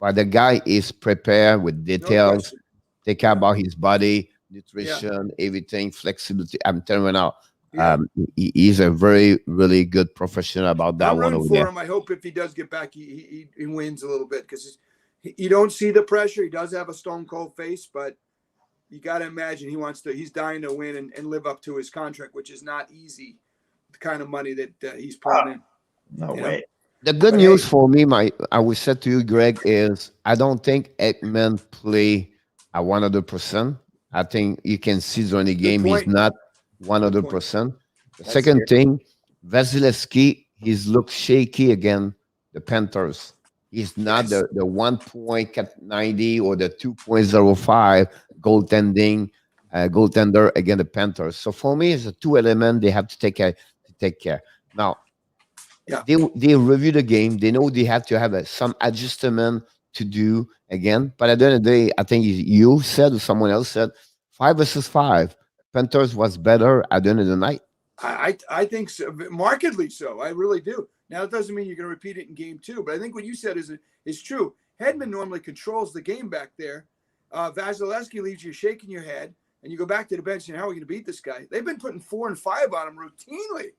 But the guy is prepared with No details, question. take care about his body, Yeah. nutrition, everything, flexibility. I'm telling you now, Yeah. he's a very, really good professional about that I'm one rooting over for there. him. I hope if he does get back, he wins a little bit because you don't see the pressure. He does have a stone cold face, but you got to imagine he's dying to win and live up to his contract, which is not easy. The kind of money that he's pulling in. No way. The good But news hey- for me, I would say to you, Greg, is I don't think Ekman play at 100%. I think you can see during the game he's point. not 100%. The That's second scary. thing, Vasilevsky, he's looked shaky again. The Panthers. He's not Yes. the 1.90 or the 2.05 goaltender against the Panthers. So for me, it's a two element they have to take care. Now, Yeah. they review the game. They know they have to have some adjustment to do again. But at the end of the day, I think you said or someone else said 5-5. Panthers was better at the end of the night. I think so, markedly so. I really do. Now, it doesn't mean you're going to repeat it in game 2, but I think what you said is true. Hedman normally controls the game back there. Vasilevsky leaves you shaking your head, and you go back to the bench and how are we going to beat this guy? They've been putting 4 and 5 on him routinely.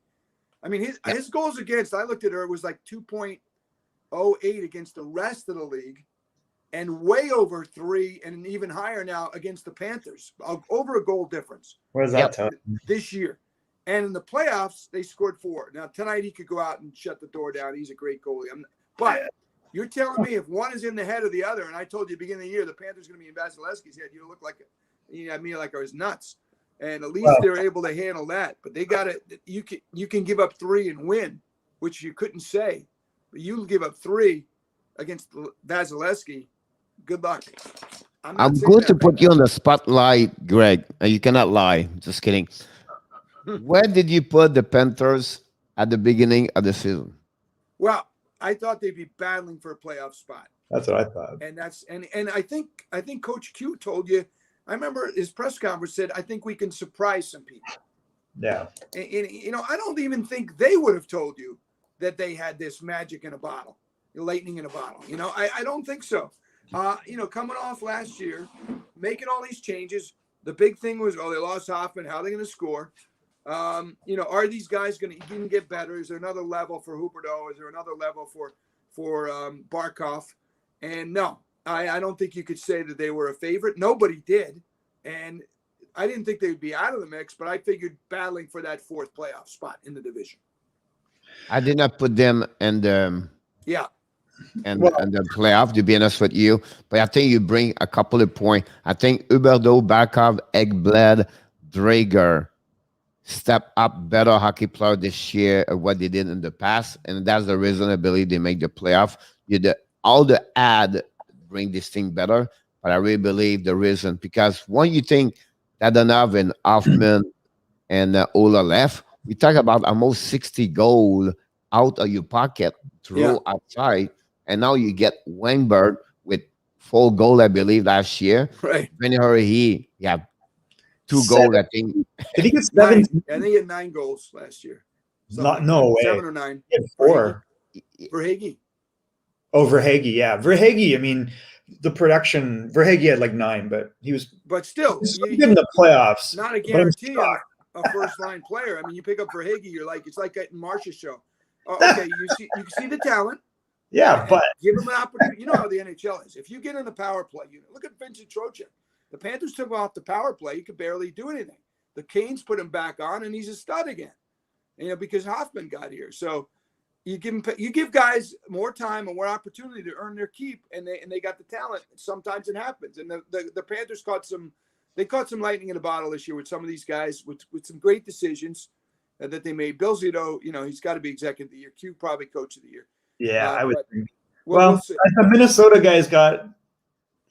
I mean, his goals against, I looked at her, it was like 2.08 against the rest of the league and way over 3 and even higher now against the Panthers, over a goal difference. What does that tell you? This year. And in the playoffs, they scored 4. Now, tonight he could go out and shut the door down. He's a great goalie. But you're telling me if one is in the head of the other, and I told you at the beginning of the year, the Panthers going to be in Vasilevsky's head, you look like I was nuts. And at least they're able to handle that. But they got it. You can give up 3 and win, which you couldn't say. But you give up 3 against Vasilevsky. Good luck. I'm going to put you on the spotlight, Greg. You cannot lie. Just kidding. Where did you put the Panthers at the beginning of the season? Well, I thought they'd be battling for a playoff spot. That's what I thought. And I think Coach Q told you. I remember his press conference said, "I think we can surprise some people." Yeah. And I don't even think they would have told you that they had this magic in a bottle, lightning in a bottle. I don't think so. Coming off last year, making all these changes, the big thing was, they lost Hoffman. How are they going to score? Are these guys going to even get better? Is there another level for Huberdeau? Is there another level for Barkov? And no, I don't think you could say that they were a favorite. Nobody did. And I didn't think they would be out of the mix, but I figured battling for that 4th playoff spot in the division. I did not put them in the and the playoff, to be honest with you. But I think you bring a couple of points. I think Huberdeau, Barkov, Ekblad, Drager step up better hockey player this year of what they did in the past. And that's the reason I believe they make the playoff. All the ad bring this thing better. But I really believe the reason, because when you think Dadonov and Hoffman and Ola left, we talk about almost 60 goals out of your pocket, throw outside. And now you get Weinberg with 4 goals, I believe, last year. Right. He had 2 goals, I think. Did he get 7? I think he had 9 goals last year. No way. 7 or 9. He had 4. Verhaeghe. Oh, Verhaeghe, yeah. Verhaeghe, I mean, the production, Verhaeghe had like 9, but he was still good in the playoffs. Not a guarantee on a first-line player. I mean, you pick up Verhaeghe, you're like, it's like getting March's show. Okay, you can see the talent. Yeah, but give him an opportunity. You know how the NHL is. If you get in the power play unit, look at Vincent Trocheck. The Panthers took him off the power play. He could barely do anything. The Canes put him back on, and he's a stud again. Because Hoffman got here. So you give guys more time and more opportunity to earn their keep, and they got the talent. Sometimes it happens. And the Panthers caught some lightning in a bottle this year with some of these guys with some great decisions that they made. Bill Zito, he's got to be executive of the year. Q probably coach of the year. Yeah, I would think. Well, the Minnesota guys got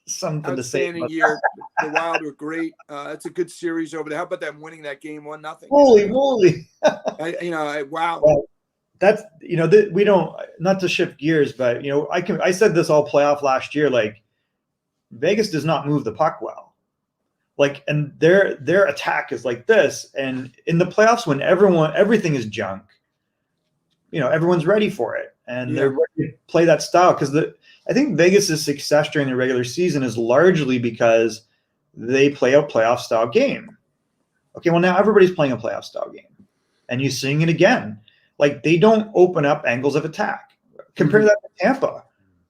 something to say. Outstanding year. The Wild were great. That's a good series over there. How about them winning that game 1-0? Holy moly! Wow. Well, that's we don't, not to shift gears, but I said this all playoff last year. Like, Vegas does not move the puck well. Like, and their attack is like this. And in the playoffs, when everything is junk, everyone's ready for it, and they're ready to play that style. Because I think Vegas's success during the regular season is largely because they play a playoff style game. Okay, well, now everybody's playing a playoff style game, and you're seeing it again. Like, they don't open up angles of attack. Compare that to Tampa.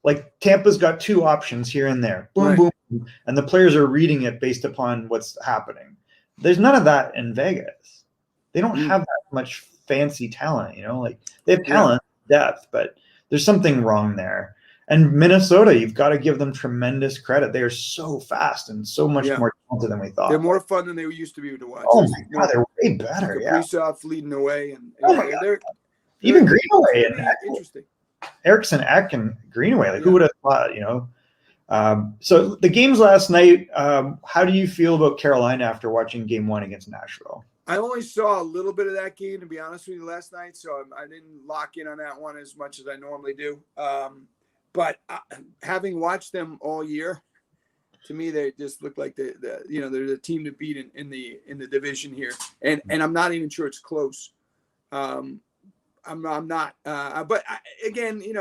Like, Tampa's got two options here and there. Boom, boom, boom. And the players are reading it based upon what's happening. There's none of that in Vegas. They don't have that much fancy talent, like they have talent, depth, but there's something wrong there. And Minnesota, you've got to give them tremendous credit. They are so fast and so much more talented than we thought. They're more fun than they used to be to watch. Oh my God, they're way better. Kaprizov leading the way, and they're even Greenaway and interesting. Eriksson, Ek, and Greenaway. Like, who would have thought? So the games last night. How do you feel about Carolina after watching Game 1 against Nashville? I only saw a little bit of that game, to be honest with you, last night, so I didn't lock in on that one as much as I normally do. But having watched them all year, to me, they just look like they're the team to beat in the division here, and I'm not even sure it's close. I'm not. But again, I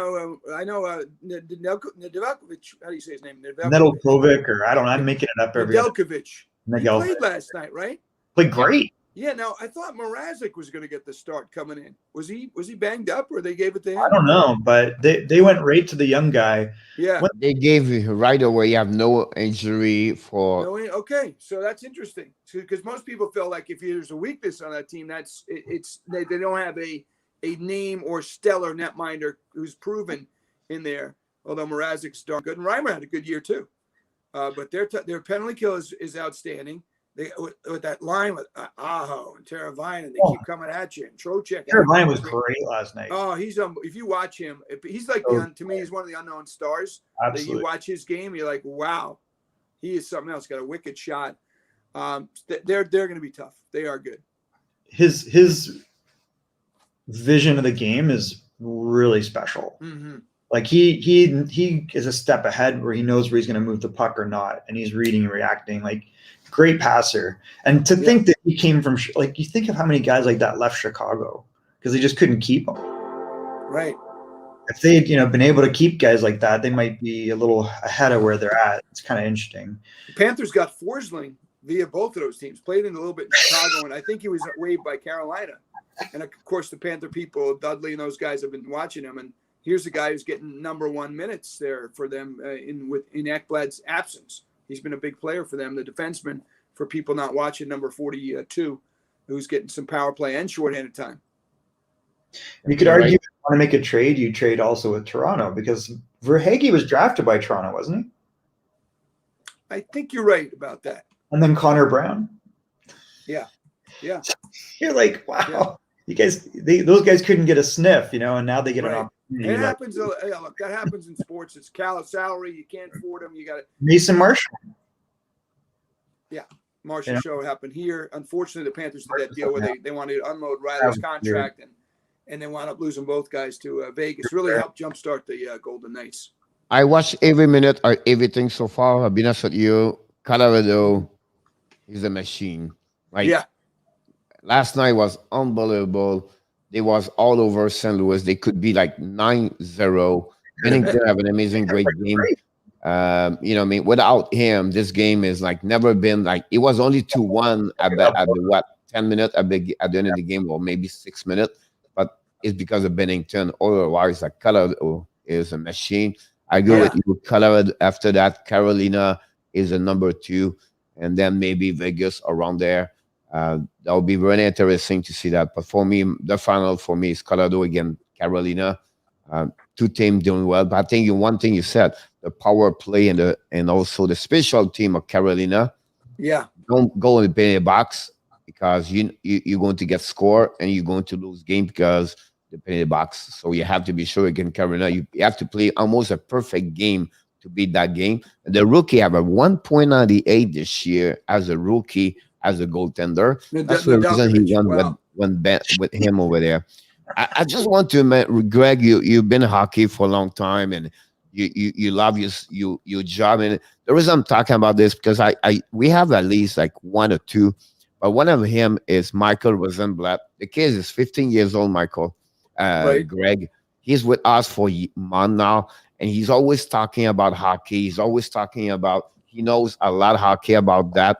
know Nedeljkovic. How do you say his name? Nedeljkovic, or I don't know. I'm making it up every. Nedeljkovic. He played last night, right? Played great. Yeah. Now I thought Mrazek was going to get the start coming in. Was he banged up, or they gave it to him? I don't know, but they went right to the young guy. Yeah. They gave you right away. You have no injury for. Okay, so that's interesting. Because most people feel like if there's a weakness on that team, they don't have a name or stellar netminder who's proven in there. Although Mrazek's darn good, and Reimer had a good year too. But their penalty kill is outstanding. They with that line with Aho and Teravainen, they keep coming at you. And Trocheck. Teravainen was great last night. Oh, he's if you watch him, he's like to me, he's one of the unknown stars. Absolutely. That you watch his game, you're like, wow, he is something else. Got a wicked shot. They're going to be tough. They are good. His vision of the game is really special. Mm-hmm. Like he is a step ahead where he knows where he's going to move the puck or not, and he's reading and reacting. Like, great passer. And to think that he came from, like, you think of how many guys like that left Chicago because they just couldn't keep him. Right. If they'd been able to keep guys like that, they might be a little ahead of where they're at. It's kind of interesting. The Panthers got Forsling via both of those teams. Played in a little bit in Chicago, and I think he was waived by Carolina. And of course, the Panther people, Dudley and those guys, have been watching him. And here's a guy who's getting number one minutes there for them in Ekblad's absence. He's been a big player for them, the defenseman, for people not watching, number 42, who's getting some power play and shorthanded time. You could argue if you want to make a trade, you trade also with Toronto because Verhaeghe was drafted by Toronto, wasn't he? I think you're right about that. And then Connor Brown. Yeah. You're like, wow, you guys, those guys couldn't get a sniff, and now they get an opportunity. It happens. Look, that happens in sports. It's salary. You can't afford them. You got it. Mason Marchand. Yeah, Marchand show happened here. Unfortunately, the Panthers did that deal where they wanted to unload Riley's contract, and they wound up losing both guys to Vegas. Really helped jumpstart the Golden Knights. I watched every minute or everything so far. I've been honest with you. Colorado is a machine. Last night was unbelievable. They was all over St. Louis. They could be like 9-0. Bennington have an amazing, great game. Without him, this game is like never been like, it was only 2-1 at the 10 minutes at the end of the game, or maybe 6 minutes. But it's because of Bennington. Otherwise, like, Colorado is a machine. I go with you. Colorado after that, Carolina is a number 2, and then maybe Vegas around there. That would be really interesting to see that. But for me, the final for me is Colorado against Carolina. Two teams doing well. But I think one thing you said, the power play and also the special team of Carolina. Yeah. Don't go in the penalty box because you're going to get scored and you're going to lose game because the penalty box. So you have to be sure against Carolina. You have to play almost a perfect game to beat that game. The rookie have a 1.98 this year as a rookie, as a goaltender. That's the reason he won with him over there. I just want to, Greg, you've been in hockey for a long time, and you love your job. And the reason I'm talking about this because we have at least like one or two, but one of him is Michael Rosenblatt. The kid is 15 years old, Michael. Right. Greg, he's with us for a month now, and he's always talking about hockey. He's always talking about, he knows a lot of hockey about that.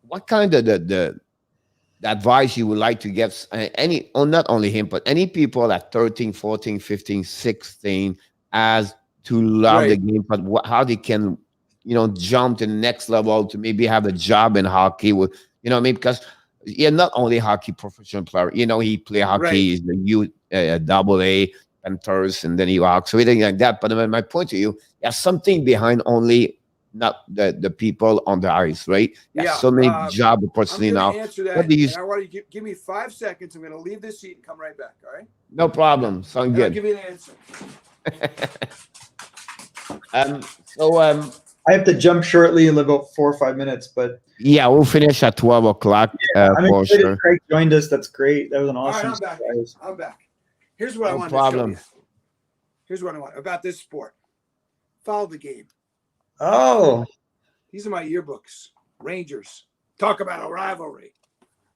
What kind of the advice you would like to get not only him, but any people at 13, 14, 15, 16 as to love the game, but how they can, jump to the next level to maybe have a job in hockey with, because not only hockey professional player, he play hockey, he's the double A, Panthers, and then he walks, so anything like that. But my point to you, there's something behind only not the people on the ice, right? So many job opportunities now. Answer that. I want you to give me 5 seconds. I'm going to leave this seat and come right back. All right? No problem. Sound good. I'll give you an answer. I have to jump shortly in about 4 or 5 minutes, but we'll finish at 12 o'clock. I'm for excited sure. Craig joined us. That's great. That was an awesome. All right, I'm back. Here's what I want to show you. Here's what I want about this sport. Follow the game. Oh, these are my yearbooks. Rangers. Talk about a rivalry.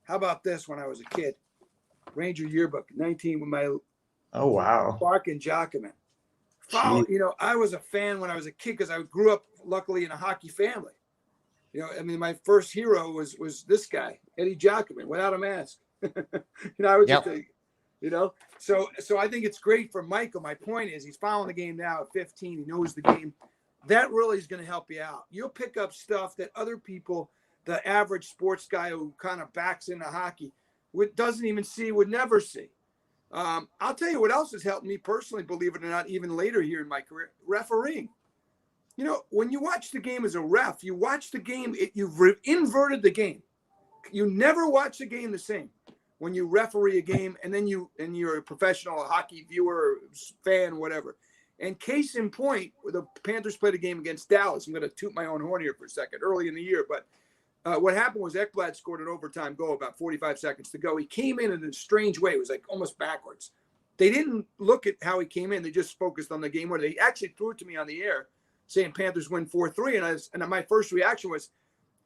How about this when I was a kid? Ranger yearbook, 19 with my Clark and Jockerman. I was a fan when I was a kid because I grew up luckily in a hockey family. My first hero was this guy, Eddie Jockerman, without a mask. I was just so I think it's great for Michael. My point is he's following the game now at 15. He knows the game. That really is going to help you out. You'll pick up stuff that other people, the average sports guy who kind of backs into hockey, doesn't even see, would never see. I'll tell you what else has helped me personally, believe it or not, even later here in my career, refereeing. When you watch the game as a ref, you watch the game, you've inverted the game. You never watch the game the same. When you referee a game and then you're a professional hockey viewer, fan, whatever. And case in point, the Panthers played a game against Dallas. I'm going to toot my own horn here for a second, early in the year. But what happened was Ekblad scored an overtime goal, about 45 seconds to go. He came in a strange way. It was like almost backwards. They didn't look at how he came in. They just focused on the game where they actually threw it to me on the air, saying Panthers win 4-3. And my first reaction was,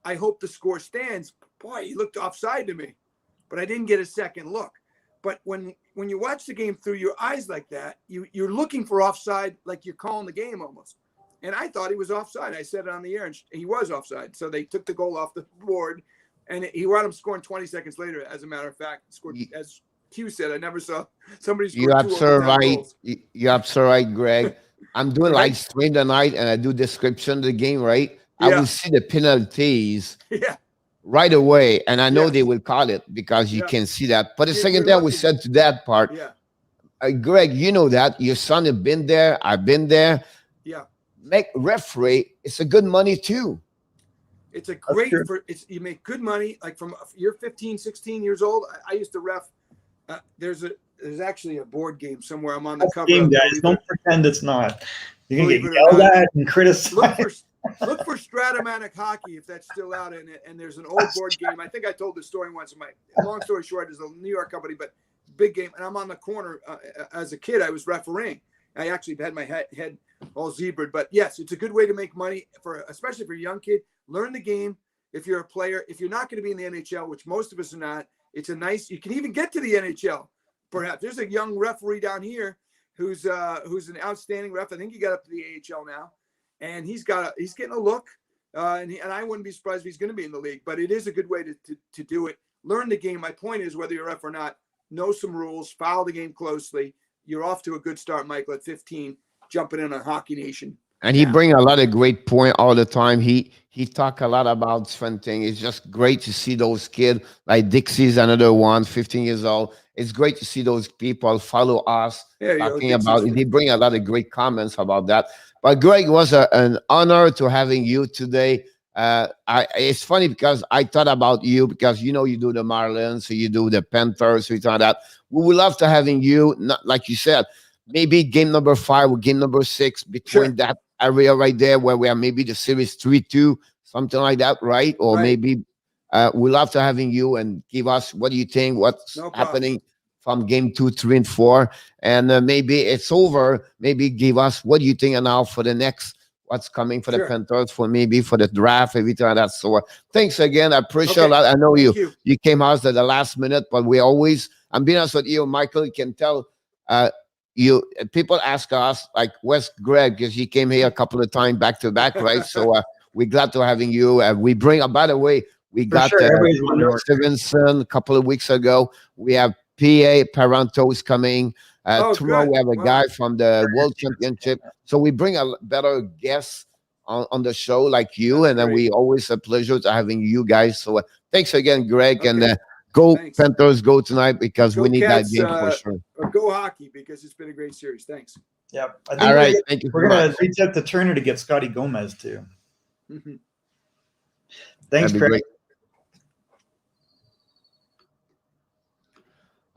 I hope the score stands. Boy, he looked offside to me. But I didn't get a second look. But when you watch the game through your eyes like that, you're looking for offside, like you're calling the game almost. And I thought he was offside. I said it on the air, and he was offside. So they took the goal off the board, and he wound up scoring 20 seconds later. As a matter of fact, scored, as Q said, I never saw somebody score You're two absolutely right. goals. You're absolutely right, Greg. I'm doing live stream tonight, and I do description of the game, right? I will see the penalties. Right away, and I know they will call it because you can see that. But the second thing we said to that part, Greg, you know that your son has been there. I've been there. Make referee. It's a good money too. It's a great you make good money. Like from you're 15, 16 years old. I used to ref. There's actually a board game somewhere. I'm on the cover. Game, guys, don't pretend it's not. You're gonna get yelled at and criticized. Look for Stratomatic Hockey if that's still out in it. And there's an old board game. I think I told this story once. Long story short, there's a New York company, but big game. And I'm on the corner. As a kid, I was refereeing. I actually had my head all zebraed. But yes, it's a good way to make money especially for a young kid. Learn the game. If you're a player, if you're not going to be in the NHL, which most of us are not, it's you can even get to the NHL. Perhaps there's a young referee down here who's an outstanding ref. I think he got up to the AHL now. And he's getting a look, and I wouldn't be surprised if he's going to be in the league. But it is a good way to do it. Learn the game. My point is, whether you're a ref or not, know some rules, follow the game closely. You're off to a good start, Michael, at 15, jumping in on Hockey Nation. And he bring a lot of great point all the time. He talk a lot about different things. It's just great to see those kids, like Dixie's another one, 15 years old. It's great to see those people follow us, talking about it. They bring a lot of great comments about that. But Greg, it was an honor to having you today. It's funny because I thought about you because, you do the Marlins, so you do the Panthers, so you thought that. We would love to having you, not like you said, maybe game number 5 or game number 6 between that area right there where we are maybe the series 3-2, something like that, right? Or maybe we love to having you and give us what do you think, what's happening from game 2, 3, and 4, and maybe it's over. Maybe give us what do you think now for the next, what's coming for the Panthers, for maybe for the draft, everything like that. So thanks again. I appreciate that. I know you came out at the last minute, but we always, I'm being honest with you, Michael, you can tell people ask us, like, where's Greg? Because he came here a couple of times back to back, right? So we're glad to having you. We bring, by the way, we got Stevenson a couple of weeks ago. We have PA Parantos coming. Tomorrow we have a guy from the World Championship. So we bring a better guest on the show like you, and then we always a pleasure to having you guys. So thanks again, Greg, and go Panthers, go tonight, because we need that game for sure. Or go hockey, because it's been a great series. Thanks. Yeah. All right. Thank you. We're going to reach out to Turner to get Scotty Gomez too. Thanks, Greg.